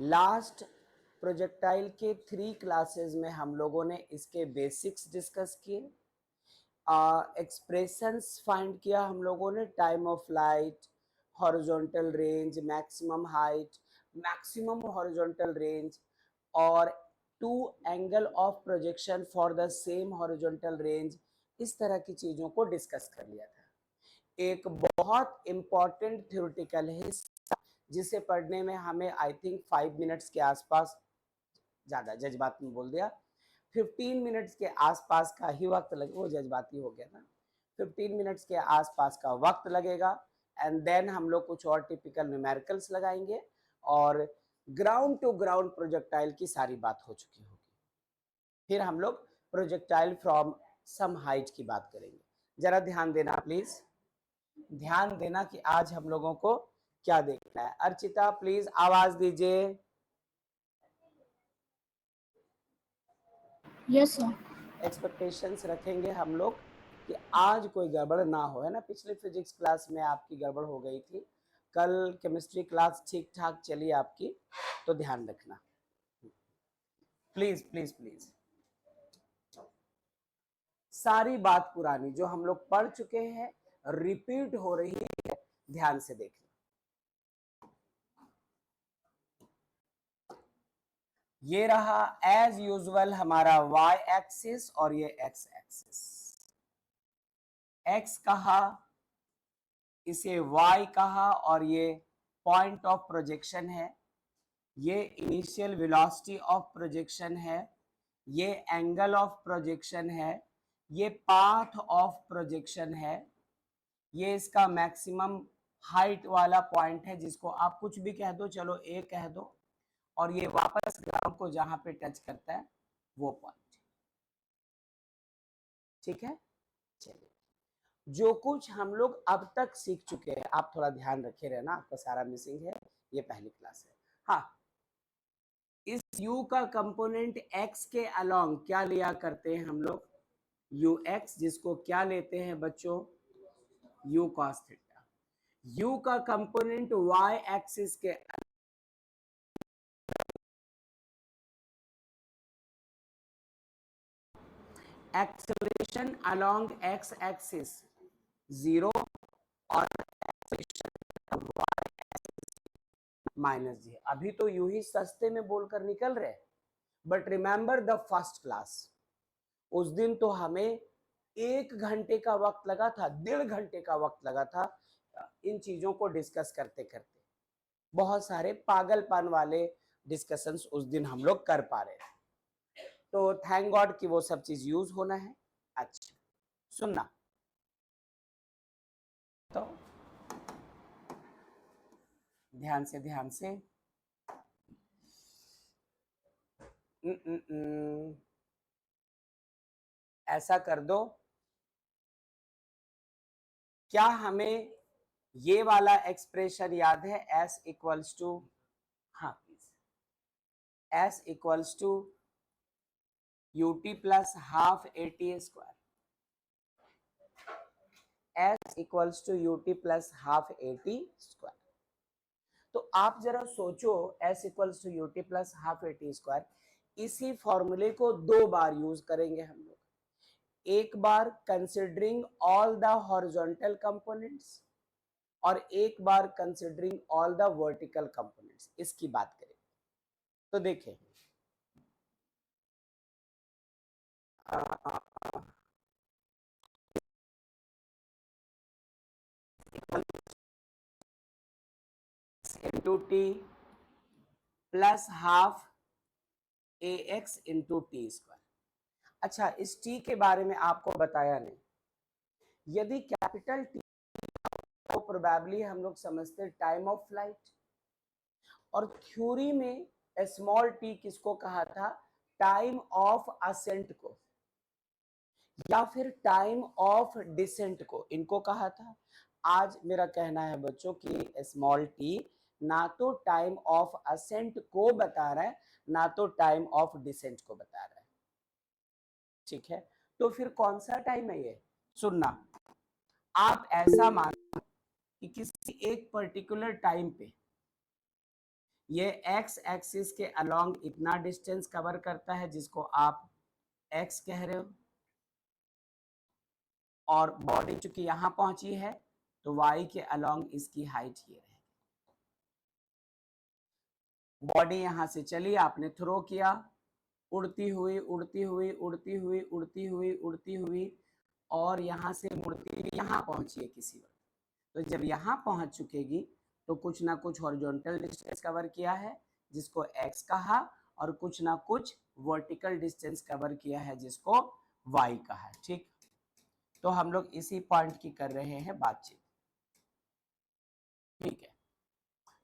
Last projectile के 3 classes में हम लोगों ने इसके बेसिक्स डिस्कस किए, एक्सप्रेशंस फाइंड किया हम लोगों ने, time of flight, horizontal range, maximum height, maximum horizontal range, और 2 angle of projection for the same horizontal range. इस तरह की चीज़ों को डिस्कस कर लिया था। एक बहुत इंपॉर्टेंट थ्योरेटिकल हिस्सा जिसे पढ़ने में हमें आई थिंक 5 मिनट्स के आसपास, ज़्यादा जज्बात में बोल दिया, 15 मिनट्स के आसपास का ही वक्त लगे, वो जज्बाती हो गया ना, 15 मिनट्स के आसपास का वक्त लगेगा। एंड देन हम लोग कुछ और टिपिकल न्यूमेरिकल्स लगाएंगे और ग्राउंड टू ग्राउंड प्रोजेक्टाइल की सारी बात हो चुकी होगी। फिर हम लोग प्रोजेक्टाइल फ्रॉम सम हाइट की बात करेंगे। जरा ध्यान देना प्लीज, ध्यान देना कि आज हम लोगों को क्या देखना है। अर्चिता प्लीज आवाज दीजिए। Yes sir. एक्सपेक्टेशंस रखेंगे हम लोग कि आज कोई गड़बड़ ना हो, है ना। पिछले फिजिक्स क्लास में आपकी गड़बड़ हो गई थी, कल केमिस्ट्री क्लास ठीक ठाक चली आपकी, तो ध्यान रखना प्लीज प्लीज प्लीज। सारी बात पुरानी जो हम लोग पढ़ चुके हैं रिपीट हो रही है, ध्यान से देखना। ये रहा एज यूजुअल हमारा y एक्सिस और ये x एक्सिस। x कहा, इसे y कहा, और ये पॉइंट ऑफ प्रोजेक्शन है, ये इनिशियल वेलोसिटी ऑफ प्रोजेक्शन है, ये एंगल ऑफ प्रोजेक्शन है, ये पाथ ऑफ प्रोजेक्शन है, ये इसका मैक्सिमम हाइट वाला पॉइंट है जिसको आप कुछ भी कह दो, चलो a कह दो, और ये वापस ग्राउंड को जहां पे टच करता है वो पॉइंट। ठीक है, चलिए जो कुछ हम लोग अब तक सीख चुके हैं आप थोड़ा ध्यान रखे रहना, आपका सारा मिसिंग है, ये पहली क्लास है। हाँ, इस u का कंपोनेंट x के अलोंग क्या लिया करते हैं हम लोग, ux, जिसको क्या लेते हैं बच्चों, u cos थीटा। u का कंपोनेंट y एक्सिस के एक्सेलरेशन अलोंग x एक्सिस 0 और -0। अभी तो यू ही सस्ते में बोलकर निकल रहे, but remember the first class, उस दिन तो हमें 1 घंटे का वक्त लगा था, 1.5 घंटे का वक्त लगा था इन चीजों को डिस्कस करते करते। बहुत सारे पागलपन वाले डिस्कशंस उस दिन हम लोग कर पा रहे थे, तो थैंक गॉड कि वो सब चीज यूज होना है। अच्छा सुनना, तो ध्यान से ध्यान से, ऐसा कर दो, क्या हमें ये वाला एक्सप्रेशन याद है, s इक्वल्स टू, हाँ please, s equals to ut plus half at square, s equals to ut plus half at square. तो आप जरा सोचो, s equals to ut plus half at square, इसी फॉर्मूले को 2 बार यूज करेंगे हम लोग। एक बार considering all the horizontal components और एक बार considering all the vertical components, इसकी बात करें। तो देखें, into t plus half a x into t square. अच्छा, इस टी के बारे में आपको बताया नहीं, यदि कैपिटल टी को प्रोबेबली हम लोग समझते टाइम ऑफ फ्लाइट, और थ्योरी में स्मॉल टी किसको कहा था, टाइम ऑफ असेंट को, या फिर टाइम ऑफ डिसेंट को, इनको कहा था। आज मेरा कहना है बच्चों कि स्मॉल टी ना तो टाइम ऑफ असेंट को बता रहा है, ना तो टाइम ऑफ डिसेंट को बता रहा है। ठीक है, तो फिर कौन सा टाइम है ये, सुनना, आप ऐसा मानो कि किसी एक पर्टिकुलर टाइम पे ये एक्स एक्सिस के अलोंग इतना डिस्टेंस कवर करता है जिसको आप एक्स कह रहे हो, और बॉडी चूंकि यहां पहुंची है तो वाई के अलोंग इसकी हाइट ये रहेगी। बॉडी यहां से चली, आपने थ्रो किया, उड़ती हुई उड़ती हुई उड़ती हुई उड़ती हुई उड़ती हुई और यहां से मुड़ती हुई यहां पहुंची है किसी वक्त। तो जब यहां पहुंच चुकेगी तो कुछ ना कुछ हॉरिजॉन्टल डिस्टेंस कवर किया है जिसको एक्स कहा, और कुछ ना कुछ वर्टिकल डिस्टेंस कवर किया है जिसको वाई कहा। ठीक, तो हम लोग इसी पॉइंट की कर रहे हैं बातचीत। ठीक है,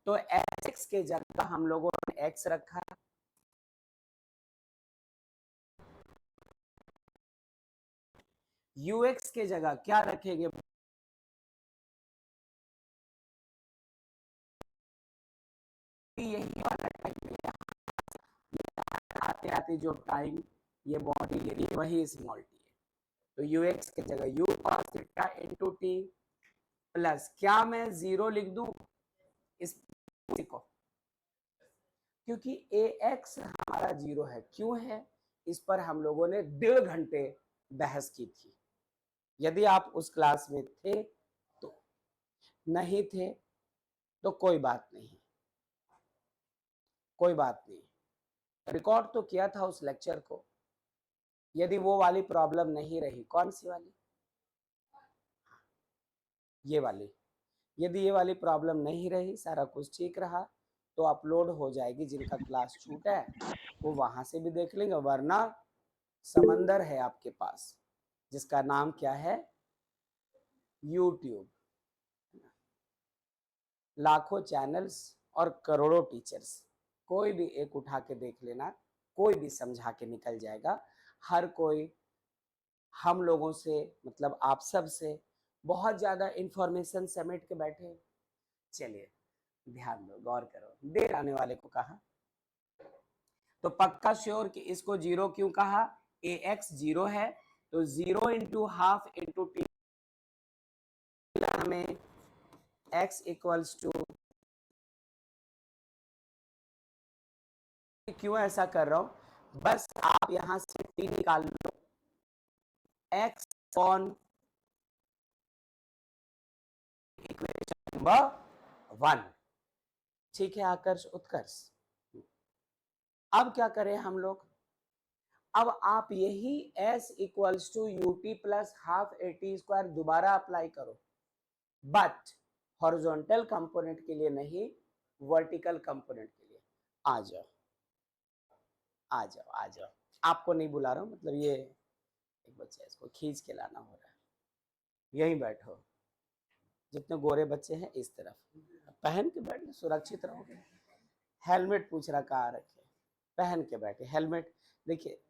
तो एक्स के जगह हम लोगों ने एक्स रखा, यूएक्स के जगह क्या रखेंगे? यही वाला टाइम आते आते जो टाइम ये बॉडी ले रही है वही स्मॉल टी है। तो यूएक्स के जगह you cos theta into t plus, क्या मैं जीरो लिख दूं इस को, क्योंकि ए एक्स हमारा जीरो है। क्यों है? इस पर हम लोगों ने 1.5 घंटे बहस की थी। यदि आप उस क्लास में थे तो, नहीं थे तो कोई बात नहीं, कोई बात नहीं, रिकॉर्ड तो किया था उस लेक्चर को। यदि वो वाली प्रॉब्लम नहीं रही, कौन सी वाली? ये वाली, यदि ये वाली प्रॉब्लम नहीं रही, सारा कुछ ठीक रहा, तो अपलोड हो जाएगी। जिनका क्लास छूटा है वो वहां से भी देख लेंगे, वरना समंदर है आपके पास जिसका नाम क्या है? यूट्यूब। लाखों चैनल्स और करोड़ों टीचर्स, कोई भी एक उठा के देख लेना, कोई भी समझा के निकल जाएगा। हर कोई हम लोगों से, मतलब आप सब से बहुत ज्यादा इंफॉर्मेशन समेट के बैठे। चलिए ध्यान दो, गौर करो। देर आने वाले को कहा तो पक्का श्योर कि इसको जीरो क्यों कहा? ए एक्स जीरो है तो zero into half into T में एक्स इक्वल्स टू, क्यों ऐसा कर रहा हूं? बस आप यहां से टी निकाल लो, एक्स ऑन इक्वेशन नंबर 1। ठीक है आकर्ष उत्कर्ष, अब क्या करें हम लोग? अब आप यही s equals to u t plus half a t square दोबारा अप्लाई करो, बट हॉरिजॉन्टल कंपोनेंट के लिए नहीं, वर्टिकल कंपोनेंट के लिए। आ जाओ आ जाओ आ जाओ, आपको नहीं बुला रहा हूं, मतलब ये एक बच्चा है, इसको खींच के लाना हो रहा है। यहीं बैठो, जितने गोरे बच्चे हैं इस तरफ, पहन के बैठ, सुरक्षित रहोगे। हेलमेट पूछ रहा कहाँ रखे, पहन के बैठे हेलमेट। देखिए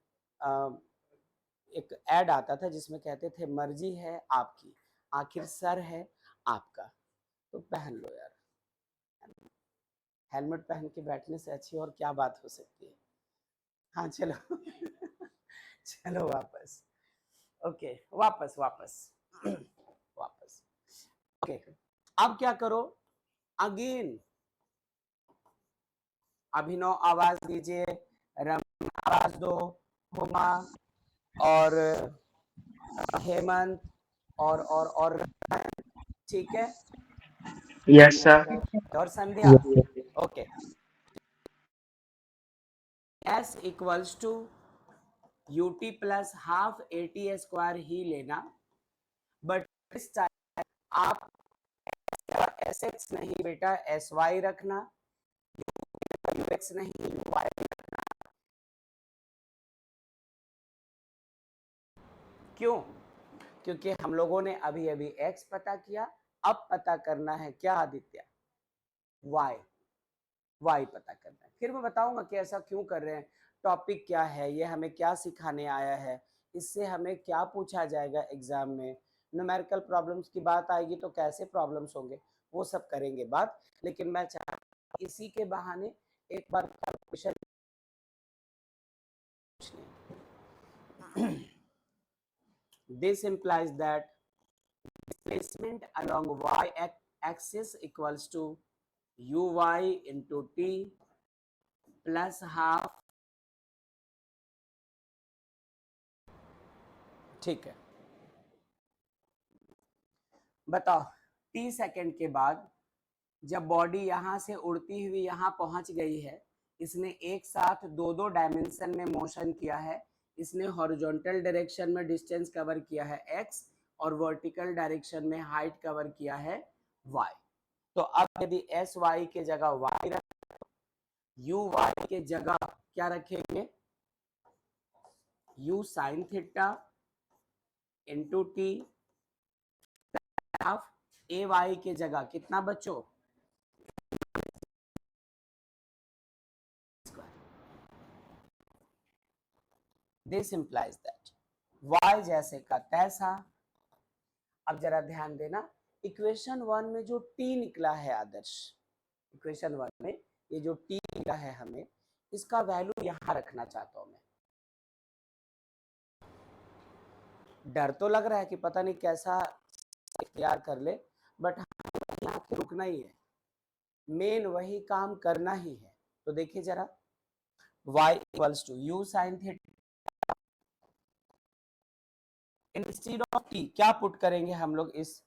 एक ऐड आता था जिसमें कहते थे मर्जी है आपकी, आखिर सर है आपका, तो पहन लो यार। हेलमेट पहन के बैठने से अच्छी और क्या बात हो सकती है? हाँ चलो चलो वापस, ओके वापस वापस वापस। ओके, अब क्या करो? अगेन अभिनव आवाज दीजिए, रमन आवाज दो, हुमा और हेमंत और ठीक है, Yes, sir. और Sandhya. Okay, s equals to u t plus half a t square ही लेना, बट इस टाइम आप एस एक्स नहीं बेटा एस वाई रखना, यू एक्स नहीं यू वाई। क्यों? क्योंकि हम लोगों ने अभी अभी x पता किया, अब पता करना है क्या आदित्य? y, y पता करना है। फिर मैं बताऊंगा कि ऐसा क्यों कर रहे हैं, टॉपिक क्या है, ये हमें क्या सिखाने आया है, इससे हमें क्या पूछा जाएगा एग्जाम में, न्यूमेरिकल प्रॉब्लम्स की बात आएगी तो कैसे प्रॉब्लम्स होंगे, वो सब करेंगे बात। लेकिन मैं चाहता इसी के बहाने एक बार question this implies that displacement along y axis equals to uy into t plus half, ठीक है। बताओ t सेकंड के बाद जब बॉडी यहां से उड़ती हुई यहां पहुंच गई है, इसने एक साथ दो दो डायमेंशन में मोशन किया है। इसने हॉरिजॉन्टल डायरेक्शन में डिस्टेंस कवर किया है x और वर्टिकल डायरेक्शन में हाइट कवर किया है y। तो अब यदि एस वाई के जगह y रख, यू वाई के जगह क्या रखेंगे, u sine theta into t, a y के जगह कितना बचो, दिस इंप्लाइज दैट y जैसे का तैसा। अब जरा ध्यान देना, इक्वेशन 1 में जो t निकला है आदर्श, इक्वेशन 1 में ये जो t निकला है, हमें इसका वैल्यू यहां रखना चाहता हूं मैं। डर तो लग रहा है कि पता नहीं कैसा तैयार कर ले, बट यहाँ पे रुकना ही है, मेन वही काम करना ही है। तो देखिए जरा, y equals to u sine theta, instead of t क्या पुट करेंगे हम लोग इस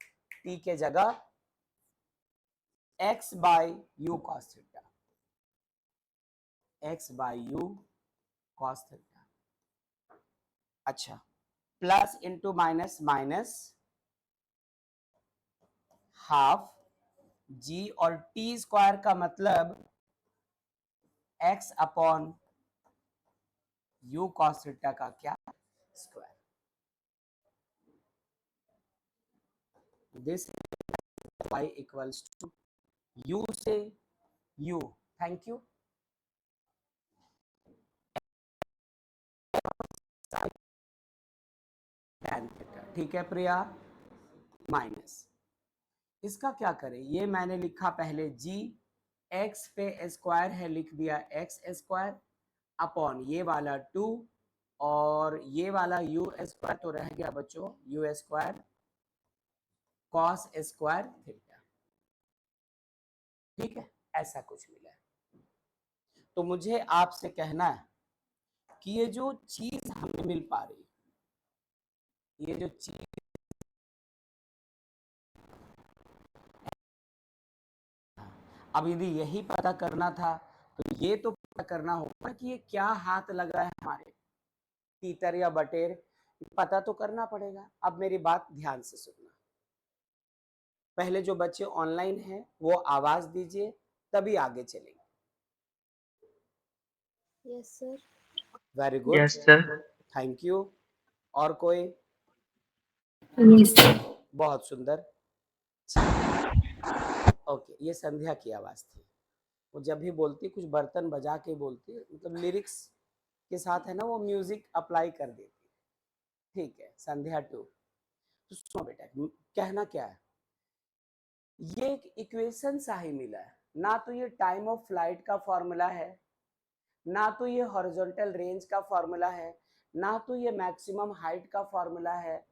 t के जगह, x by u cos theta, x by u cos theta. अच्छा, plus into minus minus half g, और t स्क्वायर का मतलब x upon u cos theta का क्या square. This y equals to u से u, thank you, tan theta, ठीक है प्रिया, minus इसका क्या करें, ये मैंने लिखा पहले g, x पे स्क्वायर है लिख दिया x स्क्वायर अपॉन ये वाला 2 और ये वाला u स्क्वायर तो रह गया बच्चों u square cos square theta, ठीक है, ऐसा कुछ मिला है। तो मुझे आपसे कहना है कि ये जो चीज हमें मिल पा रही, ये जो चीज, अब यदि यही पता करना था तो ये तो पता करना होगा कि ये क्या हाथ लग रहा है हमारे, तीतर या बटेर, पता तो करना पड़ेगा। अब मेरी बात ध्यान से सुनना, पहले जो बच्चे ऑनलाइन हैं वो आवाज दीजिए, तभी आगे चलेंगे। Yes sir. Very good, Yes, sir. Thank you. और कोई? Yes sir. बहुत सुंदर। ओके, ये संध्या की आवाज थी, वो जब भी बोलती कुछ बर्तन बजा के बोलती, मतलब लिरिक्स के साथ है ना, वो म्यूजिक अप्लाई कर देती। ठीक है, संध्या 2। तो सुनो बेटा, कहना क्या है, ये एक इक्वेशन सा ही मिला है, ना तो ये टाइम ऑफ फ्लाइट का फॉर्मूला है, ना तो ये हॉरिजॉन्टल रेंज का फॉर्मूला है, ना तो ये मैक्सिमम हाइट का फॉर्मूला है,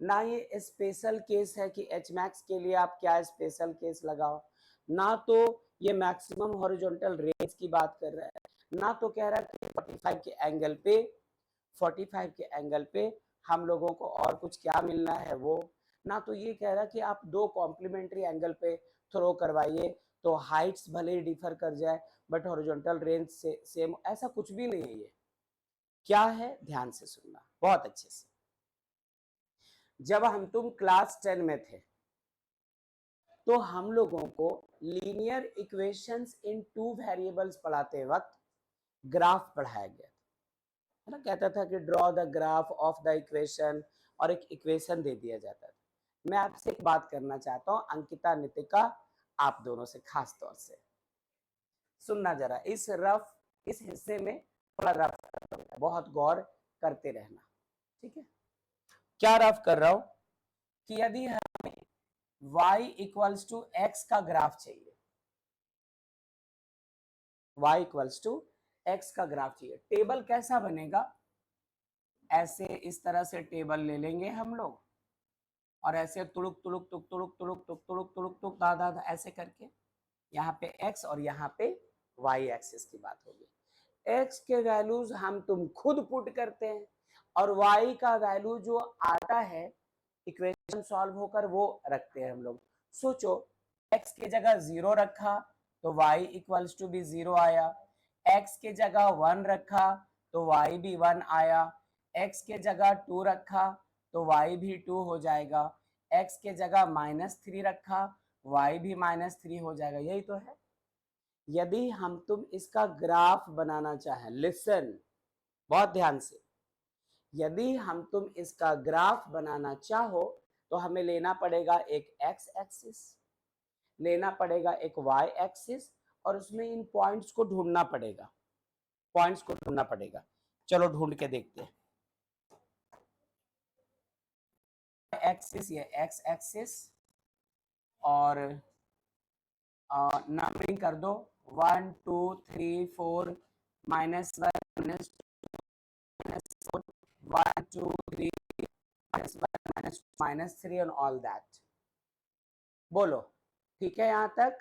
ना ये स्पेशल केस है कि एच मैक्स के लिए आप क्या स्पेशल केस लगाओ, ना तो ये मैक्सिमम हॉरिजॉन्टल रेंज की बात कर रहा है, ना तो कह रहा है कि 45 के एंगल पे, 45 के एंगल पे हम लोगों को और कुछ क्या मिलना है वो, ना तो ये कह रहा कि आप दो कॉम्प्लीमेंट्री एंगल पे थ्रो करवाइए तो हाइट्स भले ही डिफर कर जाए बट हॉरिजॉन्टल रेंज से सेम, ऐसा कुछ भी नहीं है। ये क्या है, ध्यान से सुनना बहुत अच्छे से। जब हम तुम क्लास 10 में थे तो हम लोगों को लीनियर इक्वेशंस इन 2 वेरिएबल्स पढ़ाते वक्त ग्राफ पढ़ाया गया है ना, कहता था कि draw the graph of the equation, और एक इक्वेशन दे दिया जाता था। मैं आपसे एक बात करना चाहता हूं, अंकिता, नितिका, आप दोनों से खास तौर से सुनना जरा, इस हिस्से में थोड़ा रफ, बहुत गौर करते रहना, ठीक है। क्या रफ कर रहा हूं कि यदि हमें y इक्वल्स टू एक्स का ग्राफ चाहिए, y इक्वल्स टू एक्स का ग्राफ चाहिए, टेबल कैसा बनेगा, ऐसे इस तरह से टेबल ले लेंगे हम लोग और ऐसे तुड़ुक तुड़ुक तुक तुड़ुक तुड़ुक तुक तुड़ुक तुड़ुक तुक दा दा ऐसे करके, यहाँ पे x और यहाँ पे वाई एक्सिस की बात होगी। एक्स के वैल्यूज हम तुम खुद पुट करते हैं और वाई का वैल्यू जो आता है इक्वेशन सॉल्व होकर वो रखते हैं हम लोग। सोचो एक्स के जगह 0 रखा तो y इक्वल्स टू भी 0 आया, x के जगह 1 रखा तो y भी 1 आया, x के जगह 2 रखा तो y भी 2 हो जाएगा, x के जगह -3 रखा y भी -3 हो जाएगा। यही तो है। यदि हम तुम इसका ग्राफ बनाना चाहें, लिसन बहुत ध्यान से, यदि हम तुम इसका ग्राफ बनाना चाहो तो हमें लेना पड़ेगा एक x एक्सिस, लेना पड़ेगा एक y एक्सिस और उसमें इन पॉइंट्स को ढूंढना पड़ेगा, पॉइंट्स को ढूंढना पड़ेगा। चलो ढूंढ के देखते हैं। एक्सिस ये x एक्सिस और नंबरिंग कर दो 1 2 3 4 -1 -4 1 2 3 -1 -3 and all that। बोलो ठीक है यहां तक?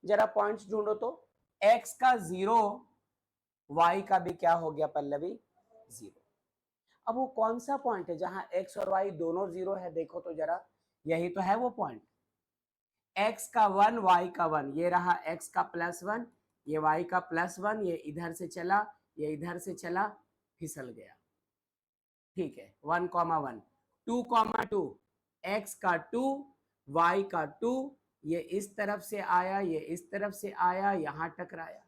जरा पॉइंट्स ढूंढो तो। x का 0, y का भी क्या हो गया पल्लवी? 0। अब वो कौन सा पॉइंट है जहां x और y दोनों 0 है? देखो तो जरा, यही तो है वो पॉइंट। x का 1 y का 1, ये रहा x का +1, ये y का +1, ये इधर से चला, ये इधर से चला, फिसल गया। ठीक है 1, 1 2, 2 x का 2 y का 2, ये इस तरफ से आया, ये इस तरफ से आया, यहां टकराया।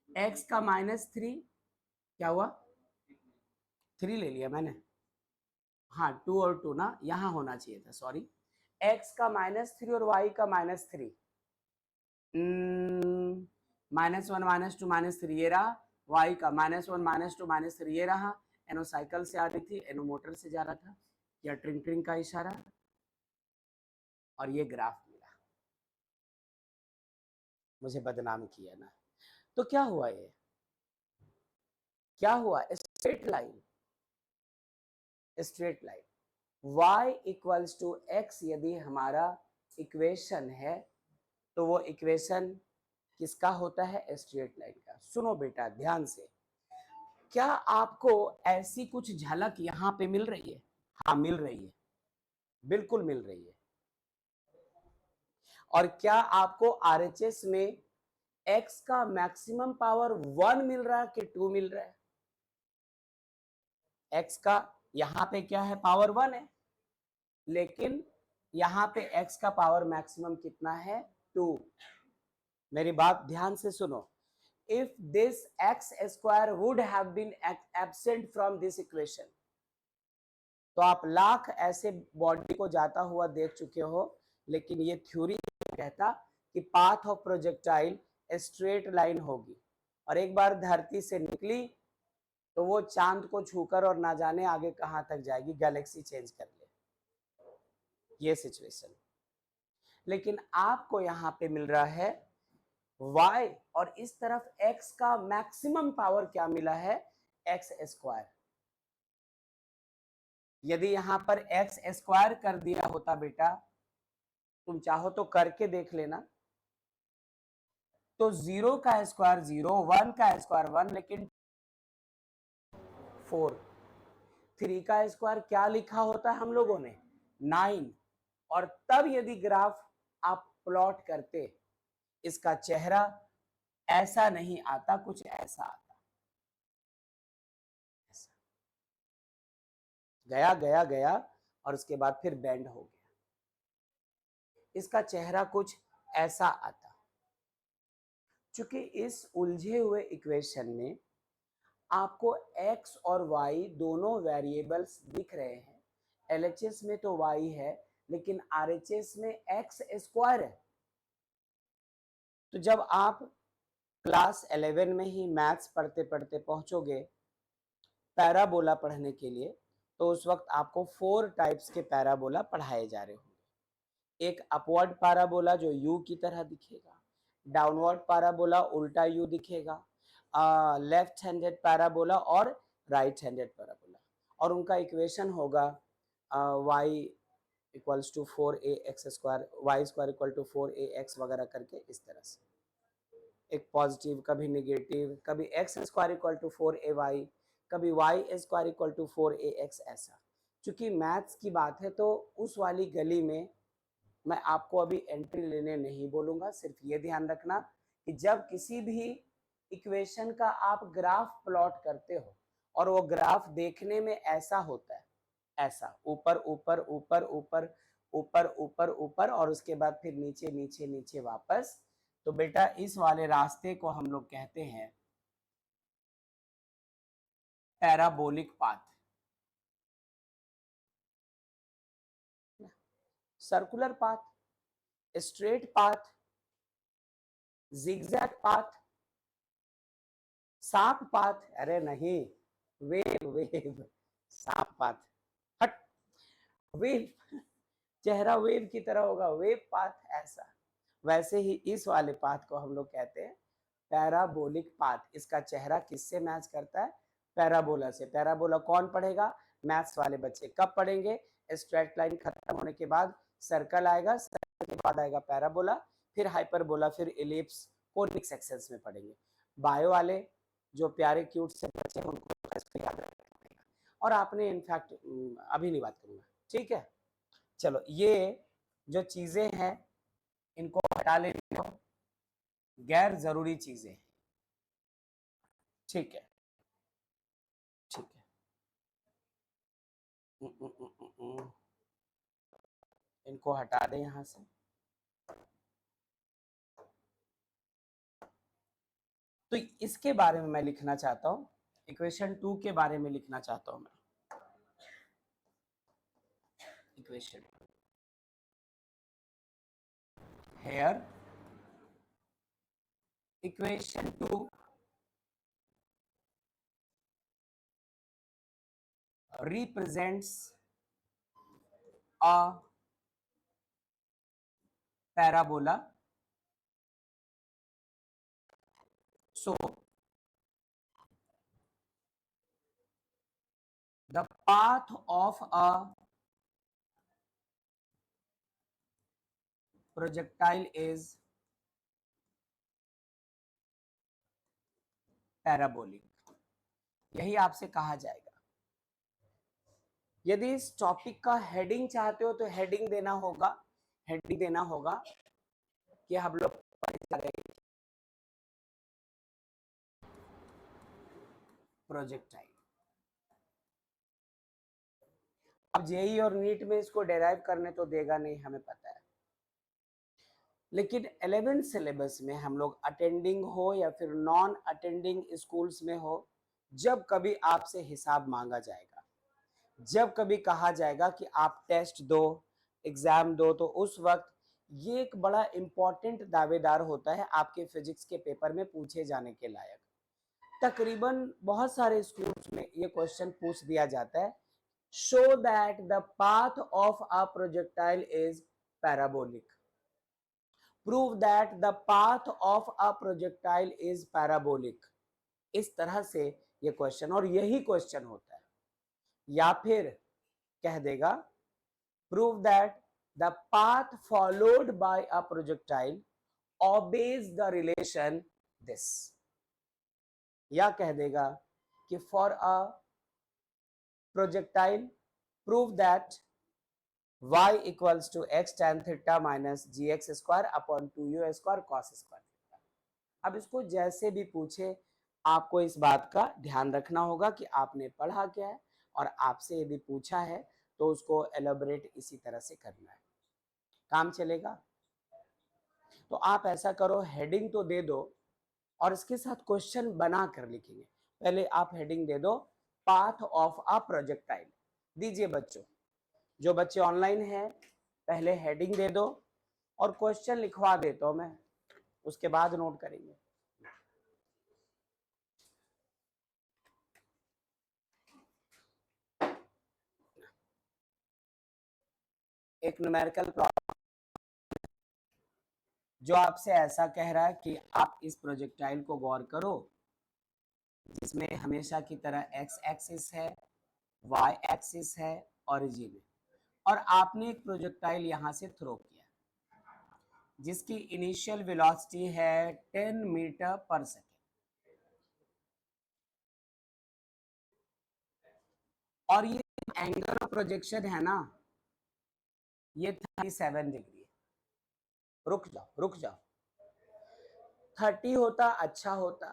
x का -3 क्या हुआ? 3 ले लिया मैंने, हाँ 2 और 2 ना, यहां होना चाहिए था, सॉरी। x का -3 और y का -3, -1 -2 -3 ये रहा, y का -1 -2 -3 ये रहा। एनो साइकिल से आ रही थी, एनो मोटर से जा रहा था, या ट्रिंग ट्रिंग का इशारा, और ये ग्राफ मिला। मुझे बदनाम किया ना। तो क्या हुआ? ये क्या हुआ? Straight line, straight line y equals to x यदि हमारा इक्वेशन है तो वो इक्वेशन किसका होता है? स्ट्रेट लाइन का। सुनो बेटा ध्यान से, क्या आपको ऐसी कुछ झलक यहां पे मिल रही है? हाँ मिल रही है, बिल्कुल मिल रही है। और क्या आपको आरएचएस में x का मैक्सिमम पावर 1 मिल रहा है कि 2 मिल रहा है? x का यहां पे क्या है? पावर 1 है, लेकिन यहां पे x का पावर मैक्सिमम कितना है? 2। मेरी बात ध्यान से सुनो। If this x square would have been absent from this equation, तो आप लाख ऐसे बॉडी को जाता हुआ देख चुके हो, लेकिन ये थ्योरी कहता कि path of projectile straight line होगी, और एक बार धरती से निकली तो वो चांद को छूकर और ना जाने आगे कहां तक जाएगी, गैलेक्सी चेंज कर ले, ये सिचुएशन। लेकिन आपको यहां पे मिल रहा है y, और इस तरफ x का मैक्सिमम पावर क्या मिला है? x square. यदि यहां पर x स्क्वायर कर दिया होता बेटा, तुम चाहो तो करके देख लेना, तो 0 का स्क्वायर 0, 1 का स्क्वायर 1, लेकिन 4, 3 का स्क्वायर क्या लिखा होता है हम लोगों ने? 9। और तब यदि ग्राफ आप प्लॉट करते, इसका चेहरा ऐसा नहीं आता, कुछ ऐसा आता, ऐसा गया गया गया और उसके बाद फिर बेंड हो गया। इसका चेहरा कुछ ऐसा आता। चूंकि इस उलझे हुए इक्वेशन में आपको x और y दोनों वेरिएबल्स दिख रहे हैं। LHS में तो y है, लेकिन RHS में x स्क्वायर है। तो जब आप क्लास 11 में ही मैथ्स पढ़ते पढ़ते पहुंचोगे पैराबोला पढ़ने के लिए, तो उस वक्त आपको 4 टाइप्स के पैराबोला पढ़ाए जा रहे होंगे। एक अपवर्ड पैराबोला जो यू की तरह दिखेगा, डाउनवर्ड पैराबोला उल्टा यू दिखेगा, लेफ्ट हैंडेड पैराबोला और राइट हैंडेड पैराबोला, और उनका इक्वेशन होगा y equals to 4ax square, y square equal to 4ax वगैरह करके इस तरह से। एक पॉजिटिव, कभी नेगेटिव, कभी x square equal to 4ay, कभी Y square equal to 4ax, ऐसा। क्योंकि मैथ्स की बात है तो उस वाली गली में मैं आपको अभी एंट्री लेने नहीं बोलूंगा। सिर्फ ये ध्यान रखना कि जब किसी भी इक्वेशन का आप ग्राफ प्लॉट करते हो और वो ग्राफ देखने में ऐसा होता है, ऐसा ऊपर ऊपर ऊपर ऊपर ऊपर ऊपर ऊपर और उसके बाद फिर नीचे नीचे नीचे वापस, तो बेटा इस वाले रास्ते को हम लोग कहते हैं parabolic path. Circular path, straight path, zigzag path, सांप पाथ, अरे नहीं, वेव वेव, सांप पाथ, हट, वेव, चेहरा वेव की तरह होगा, वेव पाथ, ऐसा। वैसे ही इस वाले पाथ को हम लोग कहते हैं पैराबोलिक पाथ। इसका चेहरा किससे मैच करता है? पैराबोला से। पैराबोला कौन पढ़ेगा? मैथ्स वाले बच्चे। कब पढ़ेंगे? स्ट्रेट लाइन खत्म होने के बाद सर्कल आएगा, सर्कल के बाद आएगा पैराबोला, फिर हाइपरबोला, फिर एलिप्स, कोनिक सेक्शंस में पढ़ेंगे। बायो वाले जो प्यारे क्यूट से बच्चे हैं उनको इसको याद रखना पड़ेगा। और आपने इनफैक्ट अभी नहीं बात करूंगा, ठीक है? चलो, ये जो चीजें हैं इनको हटा लेते हो, गैर जरूरी चीजें, ठीक है, ठीक है। इनको हटा दें यहां से। तो इसके बारे में मैं लिखना चाहता हूं, इक्वेशन 2 के बारे में लिखना चाहता हूं मैं। Equation hair, equation 2 represents a parabola. So the path of a projectile is parabolic. यही आपसे कहा जाएगा। यदि इस टॉपिक का हेडिंग चाहते हो तो हेडिंग देना होगा, हेडिंग देना होगा कि हम लोग पढ़ने जा रहे हैं प्रोजेक्टाइल। अब जेई और नीट में इसको डेराइव करने तो देगा नहीं, हमें पता है, लेकिन 11th सिलेबस में हम लोग अटेंडिंग हो या फिर नॉन अटेंडिंग स्कूल्स में हो, जब कभी आपसे हिसाब मांगा जाएगा, जब कभी कहा जाएगा कि आप टेस्ट दो, एग्जाम दो, तो उस वक्त ये एक बड़ा इंपॉर्टेंट दावेदार होता है आपके फिजिक्स के पेपर में पूछे जाने के लायक। तकरीबन बहुत सारे स्कूल्स में ये क्वेश्चन पूछ दिया जाता है, show that the path of a projectile is parabolic, prove that the path of a projectile is parabolic. इस तरह से ये क्वेश्चन, और यही क्वेश्चन होता है। या फिर कह देगा prove that the path followed by a projectile obeys the relation this, या कह देगा कि for a projectile prove that y equals to x tan theta minus gx square upon 2u square cos square theta. अब इसको जैसे भी पूछे, आपको इस बात का ध्यान रखना होगा कि आपने पढ़ा क्या है, और आपसे यदि पूछा है तो उसको एलोबरेट इसी तरह से करना है, काम चलेगा। तो आप ऐसा करो, हेडिंग तो दे दो और इसके साथ क्वेश्चन बना कर लिखेंगे। पहले आप हेडिंग दे दो, पाथ ऑफ अ प्रोजेक्टाइल दीजिए बच्चों। जो बच्चे ऑनलाइन हैं पहले हेडिंग दे दो और क्वेश्चन लिखवा देता हूं मैं, उसके बाद नोट करेंगे। एक न्यूमेरिकल प्रॉब्लम जो आपसे ऐसा कह रहा है कि आप इस प्रोजेक्टाइल को गौर करो, जिसमें हमेशा की तरह एक्स एक्सिस है, वाई एक्सिस है, ओरिजिन है, और आपने एक प्रोजेक्टाइल यहां से थ्रो किया। जिसकी इनिशियल वेलोसिटी है 10 मीटर पर सेकेंड। और ये एंगल ऑफ प्रोजेक्शन है ना, ये 37 डिग्री है। रुक जाओ 30 होता अच्छा होता,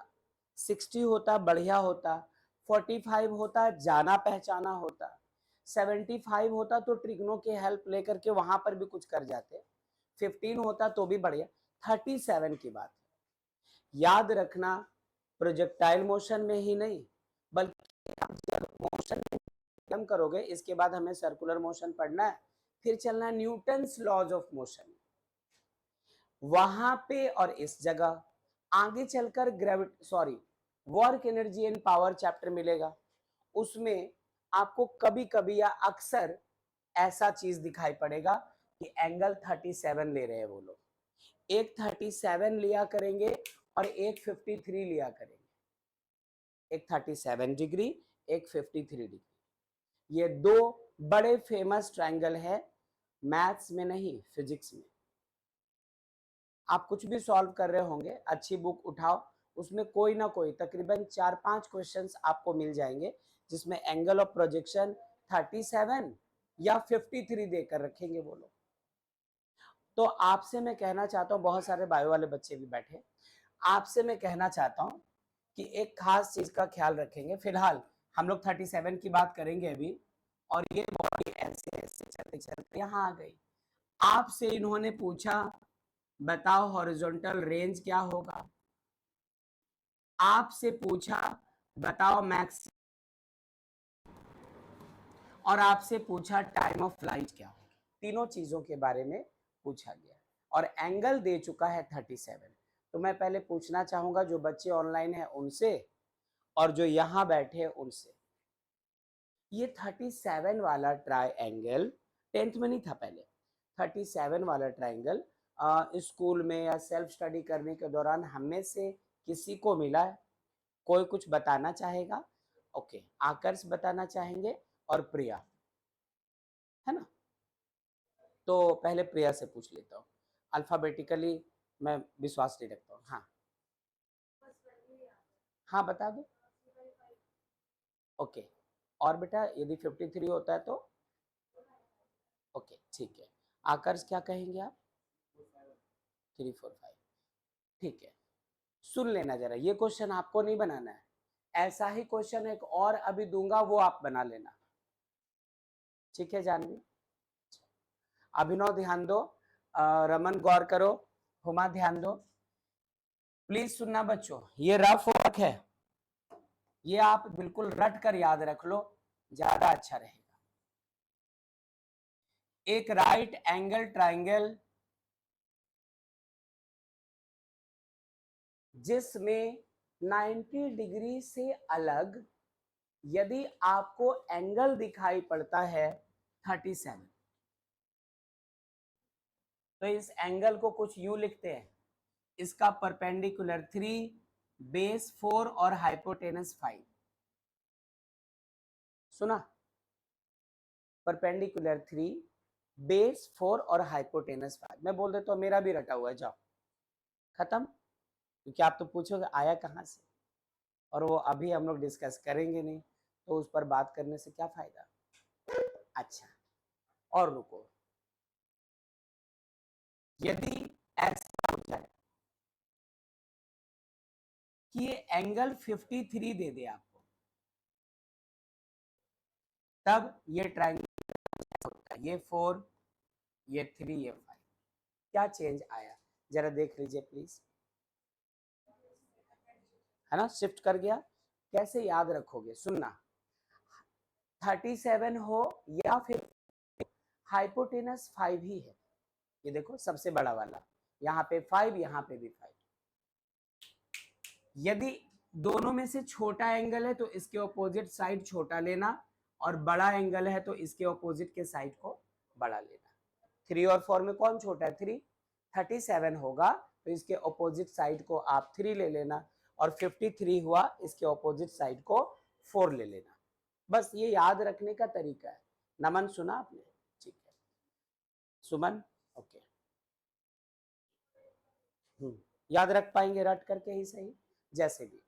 60 होता बढ़िया होता, 45 होता जाना पहचाना होता, 75 होता तो ट्रिग्नो की हेल्प लेकर के वहां पर भी कुछ कर जाते, 15 होता तो भी बढ़िया, 37 की बात है। याद रखना, प्रोजेक्टाइल मोशन में ही नहीं बल्कि आप जब मोशन कम करोगे, इसके बाद हमें सर्कुलर मोशन पढ़ना है, फिर चलना है न्यूटन्स लॉज ऑफ मोशन, वहां पे और इस जगह आगे चलकर work energy and power chapter मिलेगा, उसमें आपको कभी कभी या अक्सर ऐसा चीज दिखाई पड़ेगा कि एंगल 37 ले रहे हैं वो लोग, एक 37 लिया करेंगे और एक 53 लिया करेंगे, एक 37 डिग्री एक 53 डिग्री। ये दो बड़े फेमस ट्रायंगल है, मैथ्स में नहीं फिजिक्स में। आप कुछ भी सॉल्व कर रहे होंगे, अच्छी बुक उठाओ, उसमें कोई ना कोई तकरीबन 4-5 क्वेश्चंस आपको मिल जाएंगे जिसमें एंगल ऑफ प्रोजेक्शन 37 या 53 देकर रखेंगे वो लोग। तो आपसे मैं कहना चाहता हूँ, बहुत सारे बायो वाले बच्चे भी बैठे, आपसे मैं कहना चाहता हूँ कि एक खास चीज का ख्याल रखेंगे। फिलहाल हम लोग 37 की बात करेंगे अभी, और ये बॉडी ऐसे ऐसे चलते चलते यहाँ आ गई। आपसे इन्होंने पूछा बताओ हॉरिजॉन्टल रेंज क्या होगा, आपसे पूछा बताओ मैक्स, और आपसे पूछा टाइम ऑफ फ्लाइट क्या होगा। तीनों चीजों के बारे में पूछा गया और एंगल दे चुका है 37। तो मैं पहले पूछना चाहूंगा जो बच्चे ऑनलाइन हैं उनसे और जो यहां बैठे हैं उनसे, ये 37 वाला ट्राइंगल 10th में नहीं था पहले, 37 वाला ट्राइंगल स्कूल में या सेल्फ स्टडी करने के दौरान हमें से किसी को मिला है? कोई कुछ बताना चाहेगा? ओके, आकर्ष बताना चाहेंगे और प्रिया, है ना? तो पहले प्रिया से पूछ लेता हूँ, अल्फाबेटिकली मैं विश्वास नहीं रखता हूँ। हाँ हाँ बता दो। ओके, और बेटा यदि 53 होता है तो? ओके ठीक है, आकर्ष क्या कहेंगे आप? 345, ठीक है। सुन लेना जरा, ये क्वेश्चन आपको नहीं बनाना है, ऐसा ही क्वेश्चन एक और अभी दूंगा, वो आप बना लेना, ठीक है जानवी? अभिनव ध्यान दो, रमन गौर करो, हुमा ध्यान दो, प्लीज सुनना बच्चों, ये रफ वर्क है, ये आप बिल्कुल रट कर याद रख लो, ज्यादा अच्छा रहेगा। एक राइट एंगल ट्राइंगल जिसमें 90 डिग्री से अलग यदि आपको एंगल दिखाई पड़ता है 37, तो इस एंगल को कुछ यूं लिखते हैं, इसका परपेंडिकुलर 3, बेस 4 और हाइपोटेनस 5। सुना? परपेंडिकुलर 3, बेस 4 और हाइपोटेनस 5। मैं बोल देता हूं, मेरा भी रटा हुआ है, जाओ खत्म, क्योंकि आप तो पूछोगे आया कहां से, और वो अभी हम लोग डिस्कस करेंगे नहीं, तो उस पर बात करने से क्या फायदा। अच्छा, और रुको, यदि ऐसा हो जाए कि ये एंगल 53 दे दे आपको, तब ये ट्रायंगल होता है, ये 4, ये 3, ये 5, क्या चेंज आया जरा देख लीजिए प्लीज, है ना? शिफ्ट कर गया। कैसे याद रखोगे? सुनना, 37 हो या फिर हाइपोटेनस 5 ही है, ये देखो सबसे बड़ा वाला, यहाँ पे 5, यहाँ पे भी 5। यदि दोनों में से छोटा एंगल है तो इसके ऑपोजिट साइड छोटा लेना, और बड़ा एंगल है तो इसके ऑपोजिट के साइड को बड़ा लेना। 3 और 4 में कौन छोटा है? 3। 37 होगा तो इसके ऑपोजिट साइड को आप 3 ले लेना, और 53 हुआ इसके ऑपोजिट साइड को 4 ले लेना। बस ये याद रखने का तरीका है। नमन सुना आपने? ठीक है, सुमन ओके। याद रख पाएंगे रट करके ही सही, जैसे भी।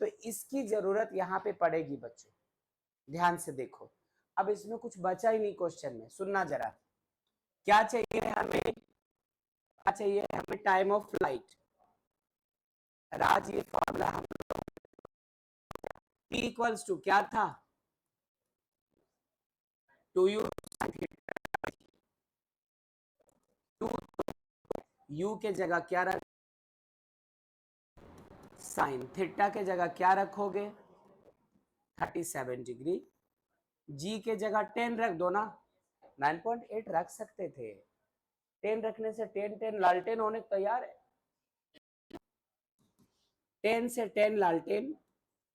तो इसकी जरूरत यहाँ पे पड़ेगी बच्चों, ध्यान से देखो। अब इसमें कुछ बचा ही नहीं क्वेश्चन में, सुनना जरा। क्या चाहिए हमें, क्या चाहिए हमें? Time of flight. राज ये फॉर्मूला हम T इक्वल्स टू क्या था? 2u u के जगह क्या रख, साइन थीटा के जगह क्या रखोगे? 37 डिग्री। g के जगह 10 रख दो ना, 9.8 रख सकते थे। 10 रखने से 10 लालटेन होने को तैयार है। 10 से 10 लालटेन,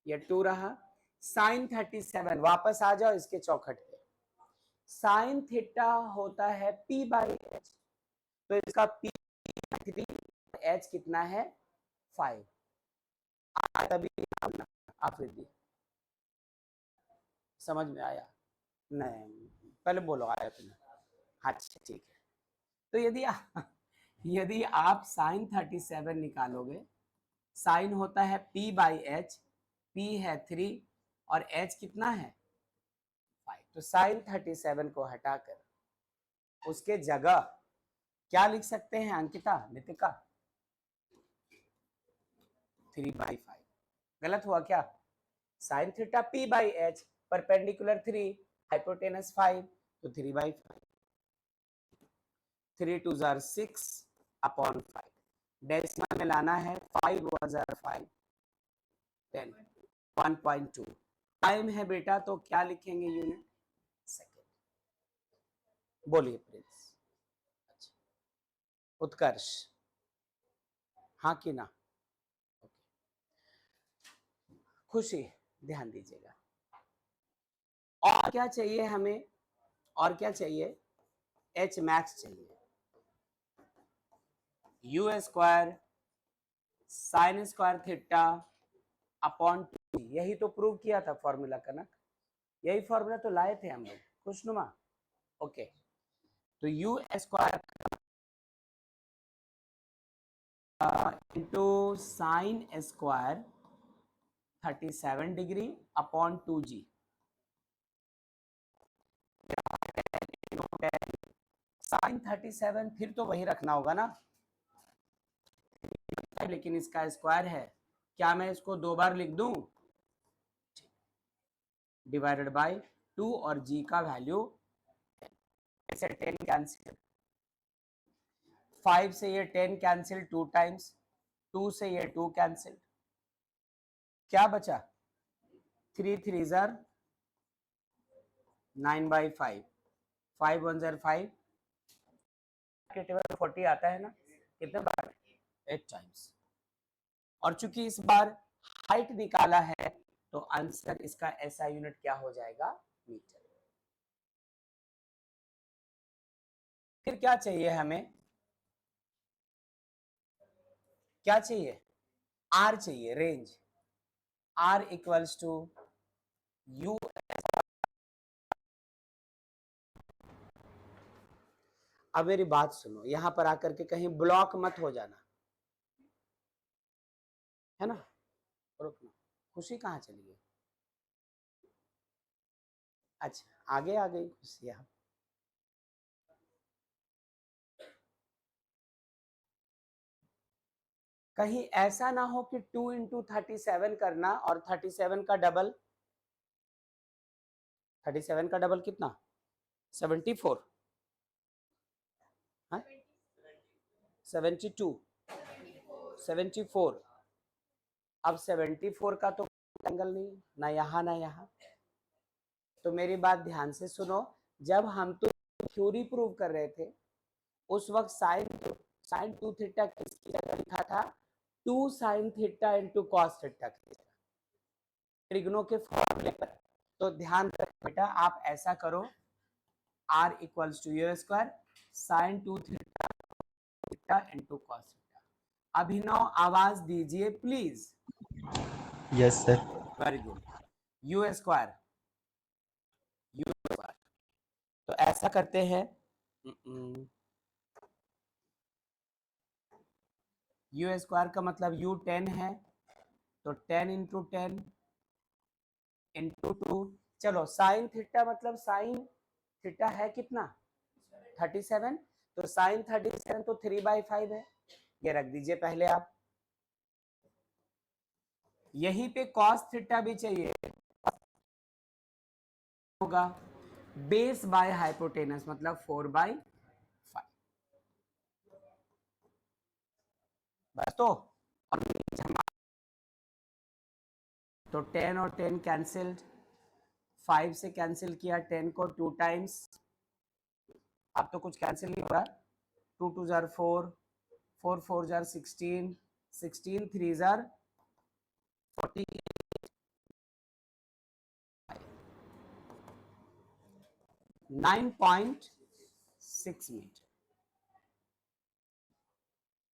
ये 2 रहा। साइन 37, वापस आ जाओ इसके चौखट पे। साइन थीटा होता है p बाई एच, तो इसका p 3, h कितना है? 5। तभी आफरीदी समझ में आया? नहीं, पहले बोलो आया तुम्हें? अच्छा ठीक है। तो यदि आप साइन 37 निकालोगे, साइन होता है p बाई एच, p है 3 और h कितना है? 5। तो साइन 37 को हटाकर उसके जगह क्या लिख सकते हैं अंकिता, नितिका? 3/5। गलत हुआ क्या? Sine theta p by H, perpendicular 3, hypotenuse 5, तो 3/5। 3 2 जार 6 अपॉन 5, डेसिमल में लाना है, 5 1 जार 5, 10, 1.2। टाइम है बेटा, तो क्या लिखेंगे? Unit second. बोलिए प्रिंस। अच्छा, उत्कर्ष, हाँ कि ना? खुशी, ध्यान दीजिएगा। और क्या चाहिए हमें? और क्या चाहिए? एच मैक्स चाहिए। You square sine square theta upon 2, यही तो प्रूव किया था फॉर्मूला कनक, यही फॉर्मूला तो लाए थे हम लोग, खुशनुमा। ओके, तो u square into sine square 37 degree upon 2g, sine 37 फिर तो वही रखना होगा ना, लेकिन इसका स्क्वायर है। क्या मैं इसको 2 बार लिख दूं? डिवाइडेड बाय 2 और g का वैल्यू, इसे 10 कैंसिल, 5 से ये 10 कैंसिल 2 टाइम्स, 2 से ये 2 कैंसिल, क्या बचा? 3 3 जार 9/5, 5 1 जार 5, के टेबल 40 आता है ना, कितने बार? 8 टाइम्स। और चूंकि इस बार हाइट निकाला है, तो आंसर इसका ऐसा यूनिट क्या हो जाएगा? मीटर। फिर क्या चाहिए हमें? क्या चाहिए? आर चाहिए, range. R equals to u. अब मेरी बात सुनो, यहां पर आकर के कहीं ब्लॉक मत हो जाना, है ना? रुकना। खुशी कहाँ चली गई? अच्छा, आगे आ गई खुशी। आप कहीं ऐसा ना हो कि 2 इंटू 37 करना और 37 का डबल, 37 का डबल कितना? 74, हाँ? 72, 74। अब 74 का तो एंगल नहीं, ना यहाँ ना यहाँ। तो मेरी बात ध्यान से सुनो, जब हम तो थ्योरी प्रूव कर रहे थे, उस वक्त साइन 2 थीटा किसकी जगह लिखा था? 2 sign theta into cos theta की जगह, ट्रिग्नो के फॉर्मूले पर। तो ध्यान रखो बेटा, आप ऐसा करो, r equals to u square sine 2 theta into cos theta. Abhinav आवाज दीजिए please. Yes sir. Very good. U square, u square, तो ऐसा करते हैं, यू स्क्वायर का मतलब यू 10 है, तो 10 इंटू 10 इंटू 2। चलो साइन थीटा मतलब साइन थीटा है कितना 37, तो साइन 37 तो 3/5 है, ये रख दीजिए पहले आप। यहीं पे कॉस थीटा भी चाहिए होगा, बेस बाय हाइपोटेनस मतलब 4/5 बस। तो 10 और 10 कैंसिल्ड, 5 से कैंसिल किया 10 को 2 टाइम्स, अब तो कुछ कैंसिल नहीं हो रहा, 2 2 जार 4, 4 4 जार 16, 16 3 जार 40, 9.6 मीटर।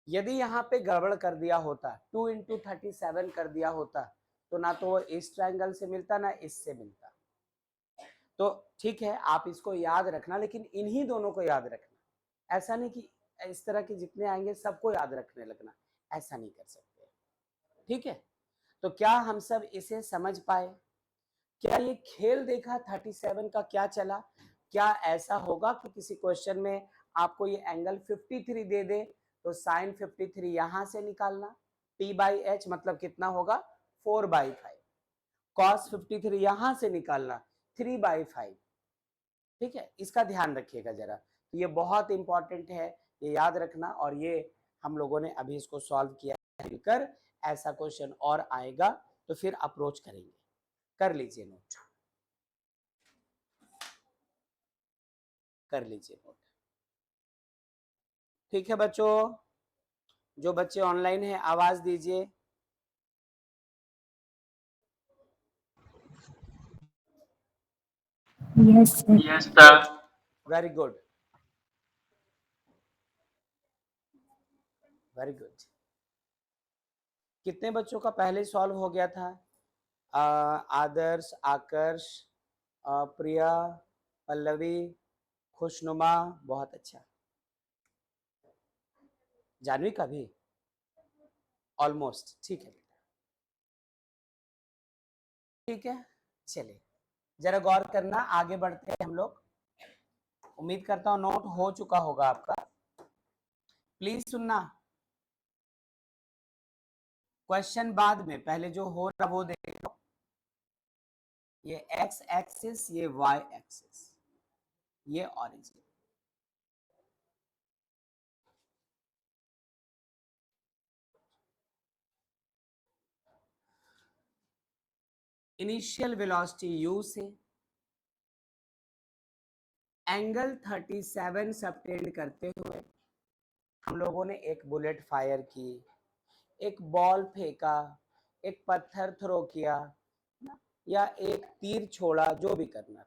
यदि यहाँ पे गड़बड़ कर दिया होता, 2 इंटू 37 कर दिया होता, तो ना तो वो इस ट्रायंगल से मिलता ना इससे मिलता। तो ठीक है, आप इसको याद रखना, लेकिन इन्हीं दोनों को याद रखना। ऐसा नहीं कि इस तरह के जितने आएंगे सबको याद रखने लगना, ऐसा नहीं कर सकते। ठीक है, तो क्या हम सब इसे समझ पाए? क्या ये खेल देखा 37 का क्या चला? क्या ऐसा होगा कि किसी क्वेश्चन में आपको ये एंगल 53 दे दे, तो साइन 53 यहां से निकालना, p/h मतलब कितना होगा 4/5, cos 53 यहां से निकालना 3/5। ठीक है, इसका ध्यान रखिएगा जरा, तो ये बहुत इंपॉर्टेंट है, ये याद रखना। और ये हम लोगों ने अभी इसको सॉल्व किया है, मिलकर ऐसा क्वेश्चन और आएगा तो फिर अप्रोच करेंगे। कर लीजिए नोट, कर लीजिए नोट। ठीक है बच्चों, जो बच्चे ऑनलाइन है आवाज दीजिए। Yes, sir. Yes, sir. Very good, very good. कितने बच्चों का पहले सॉल्व हो गया था? आदर्श, आकर्ष, प्रिया, पल्लवी, खुशनुमा, बहुत अच्छा। जानवी का भी ऑलमोस्ट। ठीक है, ठीक है, चलिए जरा गौर करना, आगे बढ़ते हैं हम लोग। उम्मीद करता हूं नोट हो चुका होगा आपका। प्लीज सुनना, क्वेश्चन बाद में, पहले जो हो रहा वो देख लो। ये एक्स एक्सिस, ये वाई एक्सिस, ये ऑरिजिन। इनिशियल वेलोसिटी u से एंगल 37 सबटेंड करते हुए हम लोगों ने एक बुलेट फायर की, एक बॉल फेंका, एक पत्थर थ्रो किया, या एक तीर छोड़ा, जो भी करना था।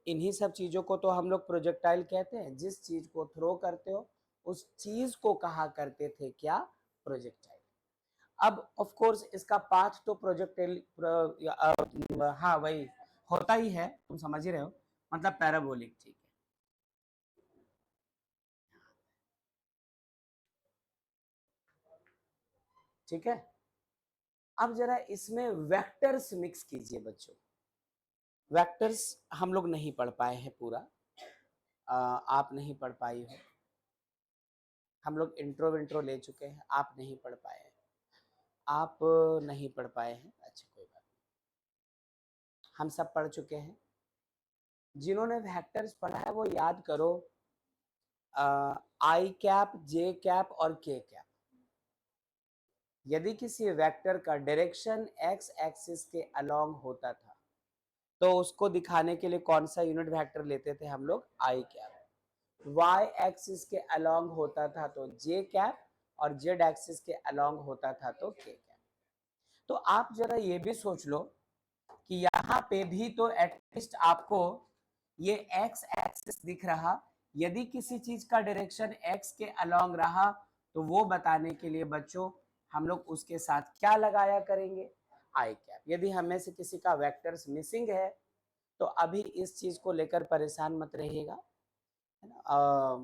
इन्हीं सब चीजों को तो हम लोग प्रोजेक्टाइल कहते हैं। जिस चीज को थ्रो करते हो उस चीज को कहा करते थे क्या? प्रोजेक्टाइल। अब ऑफ कोर्स इसका पाथ तो प्रोजेक्टाइल, हाँ वही होता ही है, तुम समझ ही रहे हो, मतलब पैराबोलिक। ठीक है, ठीक है। अब जरा इसमें वेक्टर्स मिक्स कीजिए बच्चों। वेक्टर्स हम लोग नहीं पढ़ पाए हैं पूरा, आप नहीं पढ़ पाई हो। हम लोग इंट्रो विंट्रो ले चुके हैं, आप नहीं पढ़ पाए हैं, आप नहीं पढ़ पाए हैं। अच्छा कोई बात नहीं, हम सब पढ़ चुके हैं। जिन्होंने वेक्टर्स पढ़ा है वो याद करो, आई कैप, जे कैप और के कैप। यदि किसी वेक्टर का डायरेक्शन एक्स एक्सिस के अलोंग होता था, तो उसको दिखाने के लिए कौन सा यूनिट वेक्टर लेते थे हम लोग? आई कैप। वाई एक्सिस के अलोंग होता था तो जे कैप, और जेड एक्सिस के अलोंग होता था तो के कैप। तो आप जरा ये भी सोच लो कि यहाँ पे भी तो एटलीस्ट आपको ये एक्स एक्सिस दिख रहा। यदि किसी चीज का डायरेक्शन एक्स के अलोंग रहा तो वो बताने के लिए बच्चों हम लोग उसके साथ क्या लगाया करेंगे? आई कैप। यदि हमें से किसी का वेक्टर्स मिसिंग है तो अभी इस चीज को लेकर परेशान मत रहिएगा।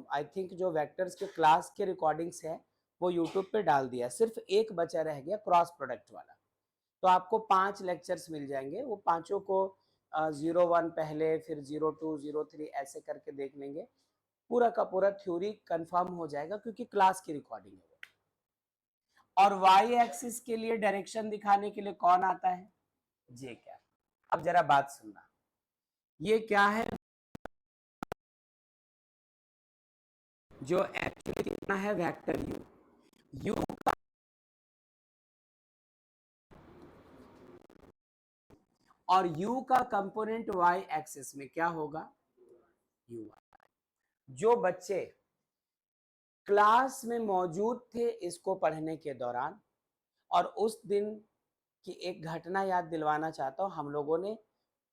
आई थिंक जो वेक्टर्स के क्लास के रिकॉर्डिंग्स है वो यूट्यूब पे डाल दिया, सिर्फ एक बचा रह गया क्रॉस प्रोडक्ट वाला। तो आपको 5 लेक्चर्स मिल जाएंगे, वो पांचों को 01 पहले, फिर 02, 03 ऐसे करके देख लेंगे, पूरा का पूरा थ्योरी कंफर्म हो जाएगा क्योंकि क्लास की रिकॉर्डिंग है वो। और वाई एक्सिस के लिए डायरेक्शन दिखाने के लिए कौन आता है? जे क्या। अब जरा बात सुनना, ये क्या है जो एक्चुअली कितना है वेक्टर यू। यू और u का कंपोनेंट y एक्सिस में क्या होगा? u। जो बच्चे क्लास में मौजूद थे इसको पढ़ने के दौरान, और उस दिन की एक घटना याद दिलवाना चाहता हूं, हम लोगों ने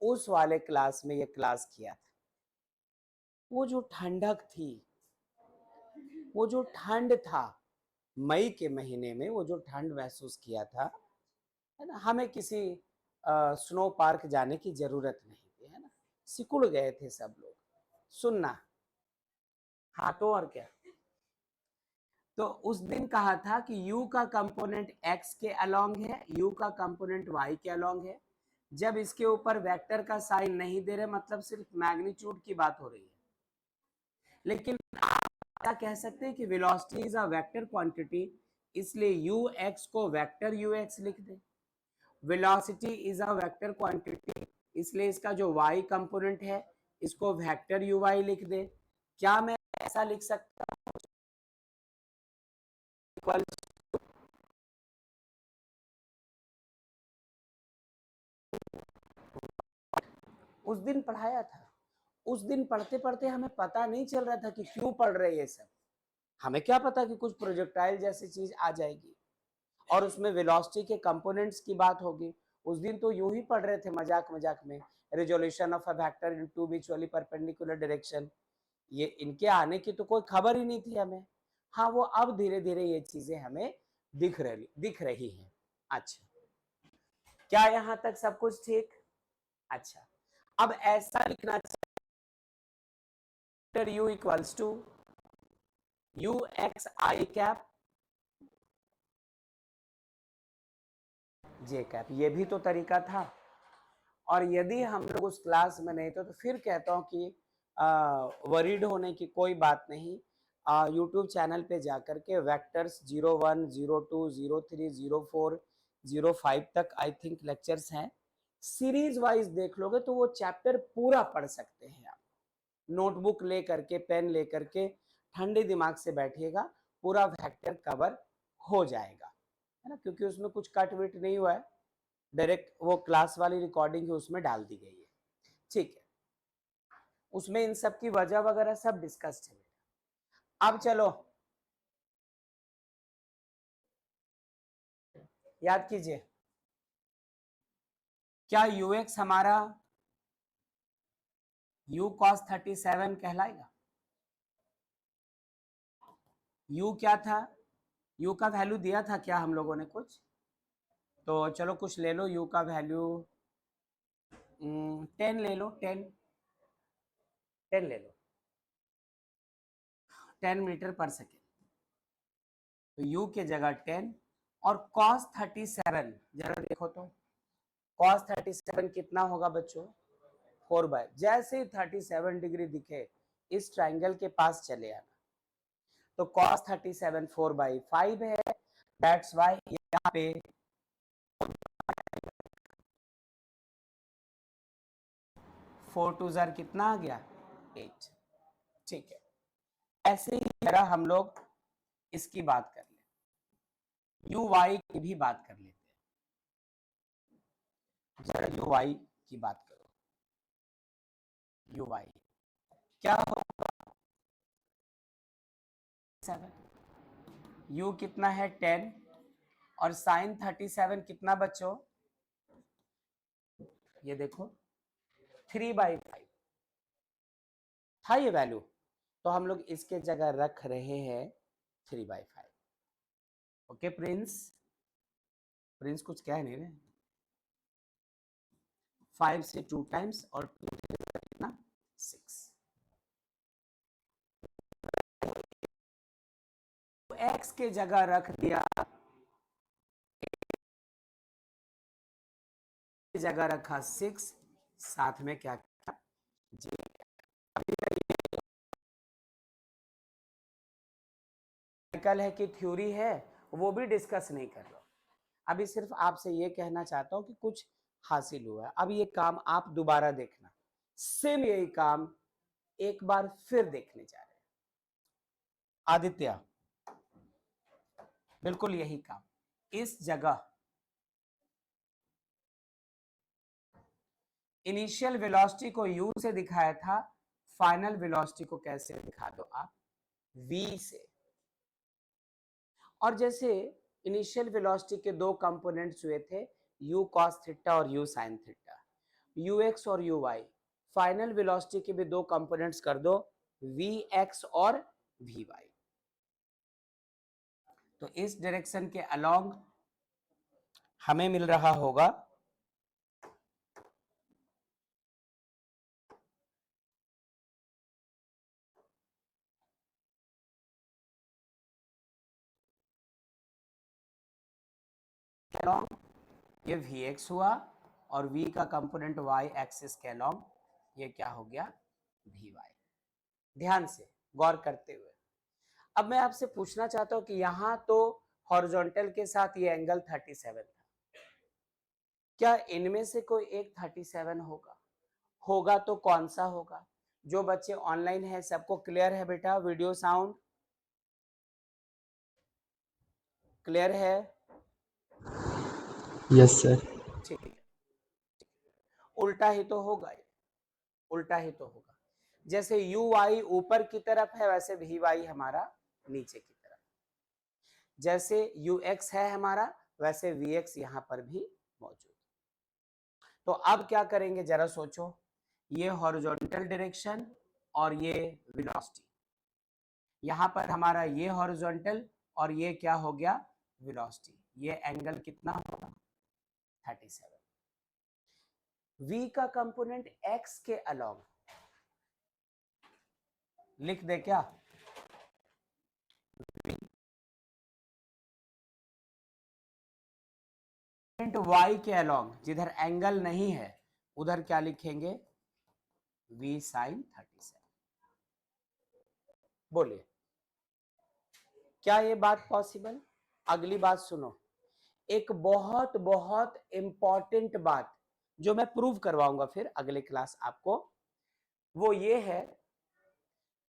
उस वाले क्लास में ये क्लास किया था। वो जो ठंडक थी, वो जो ठंड था मई के महीने में, वो जो ठंड महसूस किया था, है ना, हमें किसी स्नो पार्क जाने की जरूरत नहीं थी, है ना, सिकुड़ गए थे सब लोग। सुनना, हाँ तो और क्या। तो उस दिन कहा था कि u का कंपोनेंट x के अलोंग है, u का कंपोनेंट y के अलोंग है। जब इसके ऊपर वेक्टर का साइन नहीं दे रहे, मतलब सिर्फ मैग्नीट्यूड की बात हो रही है। लेकिन आप क्या कह सकते हैं कि velocity is a vector quantity, इसलिए ux को वेक्टर ux लिख दे। Velocity is a vector quantity, इसलिए इसका जो y कंपोनेंट है इसको वेक्टर uy लिख दे। क्या मैं ऐसा लिख सकता हूं? उस दिन पढ़ाया था, उस दिन पढ़ते पढ़ते हमें पता नहीं चल रहा था कि क्यों पढ़ रहे ये सब। हमें क्या पता कि कुछ प्रोजेक्टाइल जैसी चीज आ जाएगी और उसमें वेलोसिटी के कंपोनेंट्स की बात होगी। उस दिन तो यूं ही पढ़ रहे थे मजाक मजाक में, resolution of a vector in two mutually perpendicular direction. ये इनके आने की तो कोई खबर ही नहीं थी हमें। हाँ, वो अब धीरे धीरे ये चीजें हमें दिख रही हैं। अच्छा, क्या यहाँ तक सब कुछ ठीक? अच्छा, अब ऐसा लिखना चाहिए u equals to u x I cap j cap. ये भी तो तरीका था। और यदि हम लोग उस क्लास में नहीं तो फिर कहता हूं कि वरीड होने की कोई बात नहीं। यूट्यूब चैनल पे जाकर के वेक्टर्स 01, 02, 03, 04, 05 तक आई थिंक लेक्चर्स हैं, सीरीज वाइज देख लोगे तो वो चैप्टर पूरा पढ़ सकते हैं आप। नोटबुक ले करके, पेन ले करके ठंडे दिमाग से बैठिएगा, पूरा वेक्टर कवर हो जाएगा, है ना, क्योंकि उसमें कुछ कट विट नहीं हुआ है, डायरेक्ट वो क्लास वाली रिकॉर्डिंग ही उसमें डाल दी गई है। ठीक है, उसमें इन सब की वजह वगैरह सब डिस्कस्ड है। अब चलो याद कीजिए, क्या यूएक्स हमारा u cos 37 कहलाएगा? u क्या था? u का वैल्यू दिया था क्या हम लोगों ने कुछ? तो चलो कुछ ले लो, u का वैल्यू 10 ले लो, 10 ले लो, 10 मीटर पर सेकेंड। तो u के जगह 10 और cos 37 जरा देखो तो cos 37 कितना होगा बच्चों? 4/, जैसे ही 37 डिग्री दिखे इस ट्राइंगल के पास चले आना। तो cos 37 4/5 है, दैट्स वाई यहाँ पे 4 2 जार कितना आ गया? 8। ठीक है, ऐसे ही जरा हम लोग इसकी बात कर ले, यू वाई की भी बात कर लेते हैं। जरा यू वाई की बात करो, यू वाई क्या होगा? 7, यू कितना है? 10 और साइन 37 कितना बच्चों? ये देखो 3/5 था ये वैल्यू, तो हम लोग इसके जगह रख रहे हैं 3/5। ओके प्रिंस, प्रिंस कुछ कह नहीं रहे। 5 से 2 टाइम्स और 2 कितना? 6। x के जगह रख दिया, जगह रखा 6, साथ में क्या किया j। कल है कि थ्योरी है वो भी डिस्कस नहीं कर लो, अभी सिर्फ आपसे ये कहना चाहता हूं कि कुछ हासिल हुआ है। अब ये काम आप दोबारा देखना, सेम यही काम एक बार फिर देखने जा रहे हैं। आदित्य बिल्कुल यही काम, इस जगह इनिशियल वेलोसिटी को u से दिखाया था, फाइनल वेलोसिटी को कैसे दिखा दो आप v से। और जैसे इनिशियल वेलोसिटी के दो कंपोनेंट्स हुए थे, u cos थीटा और u sin थीटा, ux और uy। फाइनल वेलोसिटी के भी दो कंपोनेंट्स कर दो, vx और vy। तो इस डायरेक्शन के अलोंग हमें मिल रहा होगा अलोंग, ये vx हुआ और v का कंपोनेंट y एक्सिस के अलोंग ये क्या हो गया vy। ध्यान से गौर करते हुए अब मैं आपसे पूछना चाहता हूं कि यहां तो हॉरिजॉन्टल के साथ ये एंगल 37 था, क्या इनमें से कोई एक 37 होगा? होगा तो कौन सा होगा? जो बच्चे ऑनलाइन है सबको क्लियर है बेटा? वीडियो साउंड क्लियर है? Yes sir. ठीक है, उल्टा ही तो होगा, उल्टा ही तो होगा। जैसे यू वाई ऊपर की तरफ है वैसे वी वाई हमारा नीचे की तरफ, जैसे यू एक्स है हमारा वैसे वी एक्स यहां पर भी मौजूद। तो अब क्या करेंगे जरा सोचो, ये हॉरिजॉन्टल डायरेक्शन और ये वेलोसिटी, यहां पर हमारा ये हॉरिजॉन्टल और ये क्या हो गया वेलोसिटी, ये एंगल कितना होगा 37। v का कंपोनेंट x के अलोंग लिख दे क्या, y के अलोंग जिधर एंगल नहीं है उधर क्या लिखेंगे v sin 37। बोलिए क्या ये बात पॉसिबल? अगली बात सुनो, एक बहुत बहुत इंपॉर्टेंट बात जो मैं प्रूव करवाऊंगा फिर अगले क्लास आपको, वो ये है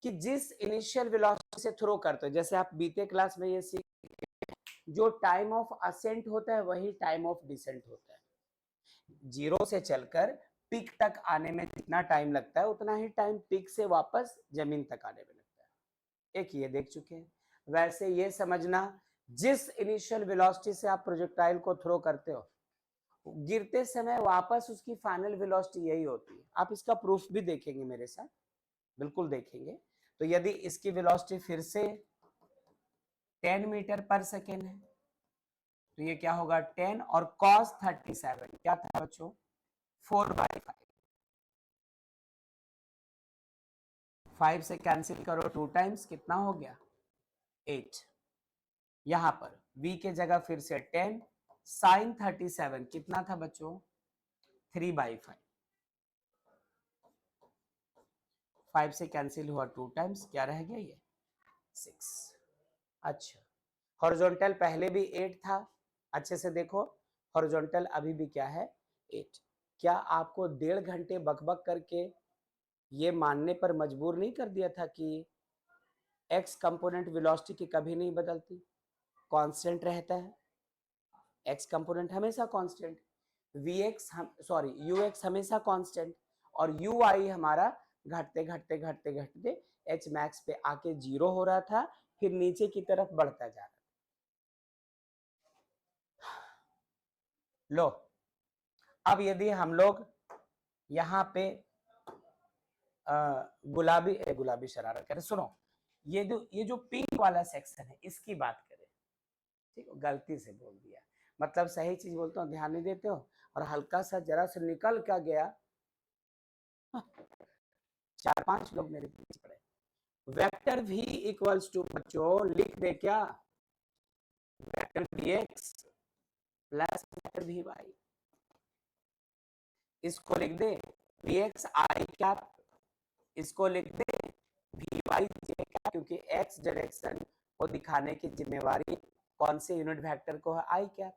कि जिस इनिशियल वेलोसिटी से थ्रो करते हो, जैसे आप बीते क्लास में ये सीख, जो टाइम ऑफ असेंट होता है वही टाइम ऑफ डिसेंट होता है। जीरो से चलकर पीक तक आने में जितना टाइम लगता है उतना ही टाइम पीक से वापस जमीन तक आने में लगता है। एक ये देख चुके हैं। वैसे ये समझना, जिस इनिशियल वेलोसिटी से आप प्रोजेक्टाइल को थ्रो करते हो गिरते समय वापस उसकी फाइनल वेलोसिटी यही होती है। आप इसका प्रूफ भी देखेंगे मेरे साथ, बिल्कुल देखेंगे। तो यदि इसकी वेलोसिटी फिर से 10 मीटर पर सेकेंड है तो ये क्या होगा 10 और cos 37 क्या था बच्चों 4/5। 5 से कैंसिल करो 2 टाइम्स कितना हो गया 8। यहां पर v के जगह फिर से 10 sin 37 कितना था बच्चों 3/5। 5 से कैंसिल हुआ 2 टाइम्स क्या रह गया ये 6। अच्छा हॉरिजॉन्टल पहले भी 8 था, अच्छे से देखो हॉरिजॉन्टल अभी भी क्या है 8। क्या आपको 1.5 घंटे बकबक करके ये मानने पर मजबूर नहीं कर दिया था कि x कंपोनेंट वेलोसिटी की कभी नहीं बदलती, कांस्टेंट रहता है, x कंपोनेंट हमेशा कांस्टेंट, vx सॉरी ux हमेशा कांस्टेंट और uy हमारा घटते घटते घटते घटते h मैक्स पे आके 0 हो रहा था, फिर नीचे की तरफ बढ़ता जा रहा था। लो अब यदि हम लोग यहाँ पे गुलाबी शरारत करें, सुनो ये जो पिंक वाला सेक्शन है इसकी बात करें, ठीक है गलती से बोल दिया, मतलब सही चीज बोलता हूँ ध्यान नहीं देते हो और हल्का सा जरा से निकल क्या गया 4-5 लोग मेरे पीछे पड़े, वेक्टर v इक्वल्स टू बच्चों लिख दे क्या, vector vx plus vector vy, इसको लिख दे vx आई कैप, इसको लिख दे vy j कैप, क्योंकि x डायरेक्शन को दिखाने की जिम्मेवारी कौन से यूनिट वेक्टर को है, आई कैप।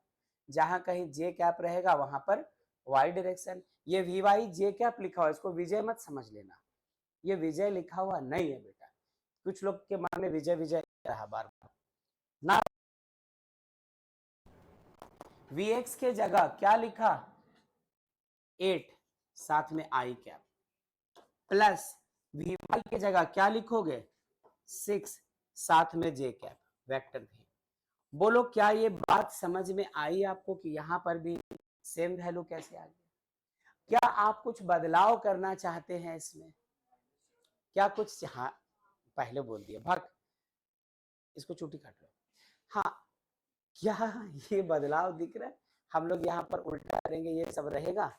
जहां कहीं j कैप रहेगा वहां पर y डायरेक्शन। ये vy j कैप लिखा हुआ, इसको विजय मत समझ लेना, ये विजय लिखा हुआ नहीं है बेटा, कुछ लोग के मन में विजय विजय रहा बार बार ना। vx के जगह क्या लिखा 8 साथ में आई कैप, प्लस vy के जगह क्या लिखोगे 6 साथ में j कैप वेक्टर भी। बोलो क्या ये बात समझ में आई आपको कि यहां पर भी सेम वैल्यू कैसे आ गया? क्या आप कुछ बदलाव करना चाहते हैं इसमें? क्या कुछ, हाँ पहले बोल दिया भाग, इसको चुटी काट लो। हाँ, क्या ये बदलाव दिख रहा है? हम लोग यहाँ पर उल्टा करेंगे, ये सब रहेगा,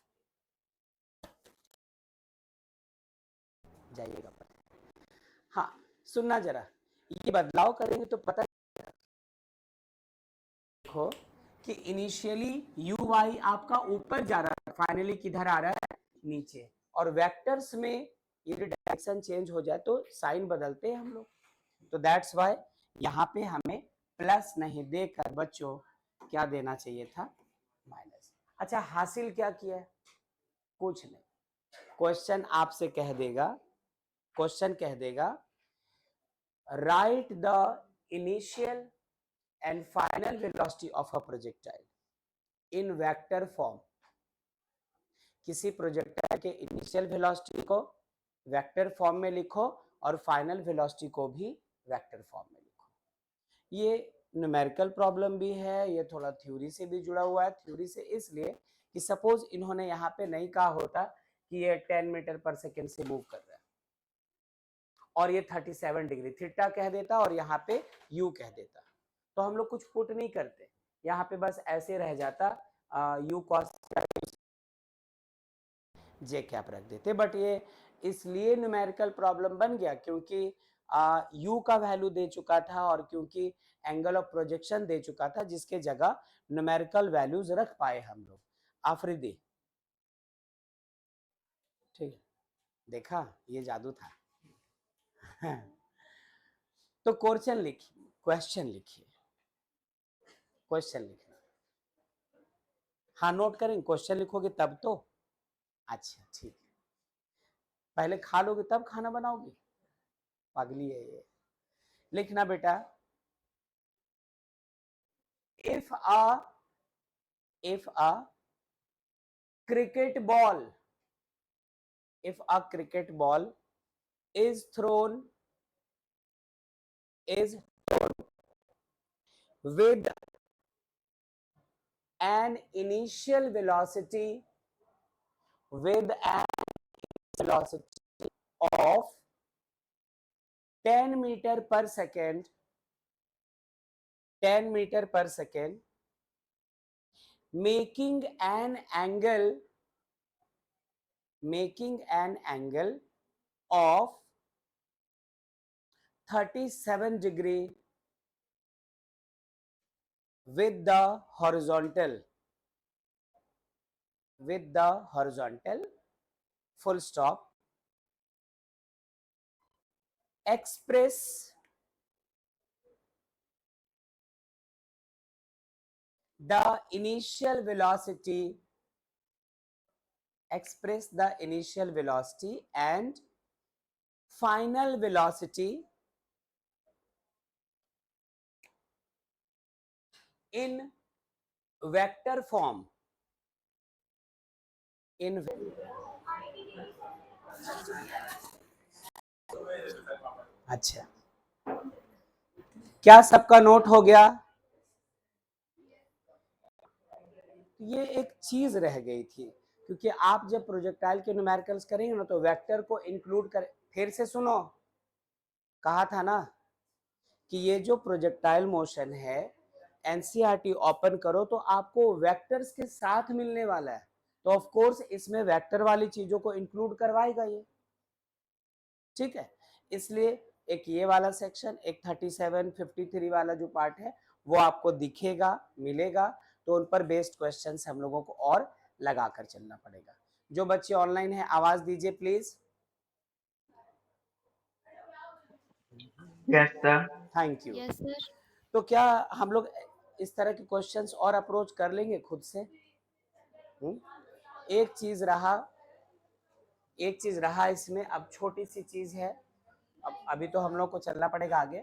जाइएगा पर। हाँ सुनना जरा, ये बदलाव करेंगे तो पता देखो कि इनिशियली यू वाई आपका ऊपर जा रहा है, फाइनली किधर आ रहा है नीचे, और वेक्टर्स में ये डायरेक्शन चेंज हो जाए तो साइन बदलते हैं हम लोग, तो दैट्स वाई यहाँ पे हमें प्लस नहीं देकर बच्चों क्या देना चाहिए था, माइनस। अच्छा हासिल क्या किया है? कुछ नहीं, क्वेश्चन आपसे कह देगा, क्वेश्चन कह देगा right the initial and final velocity of a projectile in vector form। किसी प्रोजेक्टाइल के इनिशियल वेलोसिटी को वेक्टर फॉर्म में लिखो और फाइनल वेलोसिटी को भी वेक्टर फॉर्म में लिखो। ये न्यूमेरिकल प्रॉब्लम भी है, ये थोड़ा थ्योरी से भी जुड़ा हुआ है। थ्योरी से इसलिए कि सपोज इन्होंने यहाँ पे नहीं कहा होता कि ये 10 मीटर पर सेकेंड से मूव कर रहा है और ये 37 डिग्री, थीटा कह देता और यहाँ पे यू कह देता, तो हम लोग कुछ पुट नहीं करते, यहाँ पे बस ऐसे रह जाता यू कॉस जे कैप रख देते। बट ये इसलिए न्यूमेरिकल प्रॉब्लम बन गया क्योंकि यू का वैल्यू दे चुका था और क्योंकि एंगल ऑफ प्रोजेक्शन दे चुका था, जिसके जगह न्यूमेरिकल वैल्यूज रख पाए हम लोग। आफरीदी ठीक है, देखा ये जादू था। तो क्वेश्चन लिखिए, क्वेश्चन लिखिए, क्वेश्चन लिखना, हाँ नोट करेंगे, क्वेश्चन लिखोगे तब तो। अच्छा ठीक है, पहले खा लोगे तब खाना बनाओगे, पागली है ये। लिखना बेटा, if a cricket ball, if a cricket ball is thrown with an initial velocity of 10 meter per second, 10 meter per second, making an angle of 37 degree with the horizontal full stop, express the initial velocity and final velocity in vector form, in अच्छा क्या सबका note हो गया? ये एक चीज रह गई थी, क्योंकि आप जब प्रोजेक्टाइल के न्यूमेरिकल्स करेंगे ना तो वेक्टर को इंक्लूड कर, फिर से सुनो, कहा था ना कि ये जो प्रोजेक्टाइल मोशन है एनसीईआरटी ओपन करो तो आपको वेक्टर्स के साथ मिलने वाला है, तो ऑफ कोर्स इसमें वेक्टर वाली चीजों को इंक्लूड करवाएगा ये, ठीक है। इसलिए एक ये वाला सेक्शन, एक 37 53 वाला जो पार्ट है वो आपको दिखेगा, मिलेगा, तो उन पर बेस्ड क्वेश्चंस हम लोगों को और लगा कर चलना पड़ेगा। जो बच्चे ऑनलाइन है आवाज दीजिए please. Yes sir. Thank you. Yes, sir. तो क्या हम लोग इस तरह के क्वेश्चंस और अप्रोच कर लेंगे खुद से? एक चीज रहा, एक चीज रहा इसमें, अब छोटी सी चीज है, अब अभी तो हम लोग को चलना पड़ेगा आगे,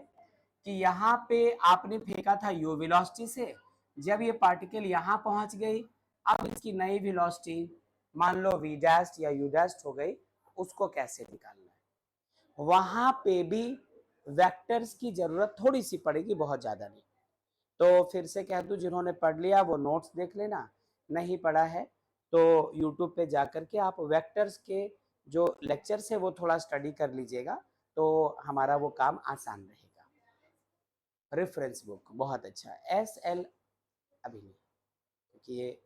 कि यहाँ पे आपने फेंका था u वेलोसिटी से, जब ये पार्टिकल यहाँ पहुंच गई, अब इसकी नई वेलोसिटी मान लो v डैश या u डैश हो गई, उसको कैसे निकालना है? वहां पे भी वेक्टर्स की जरूरत थोड़ी सी पड़ेगी, बहुत ज्यादा नहीं। तो फिर से कह दूं, जिन्होंने पढ़ लिया वो नोट्स देख लेना, नहीं पढ़ा है तो यूट्यूब पे जाकर के आप वेक्टर्स के जो लेक्चर्स है वो थोड़ा स्टडी कर लीजिएगा, तो हमारा वो काम आसान रहेगा। रेफरेंस बुक बहुत अच्छा, SL अभी नहीं, क्योंकि ये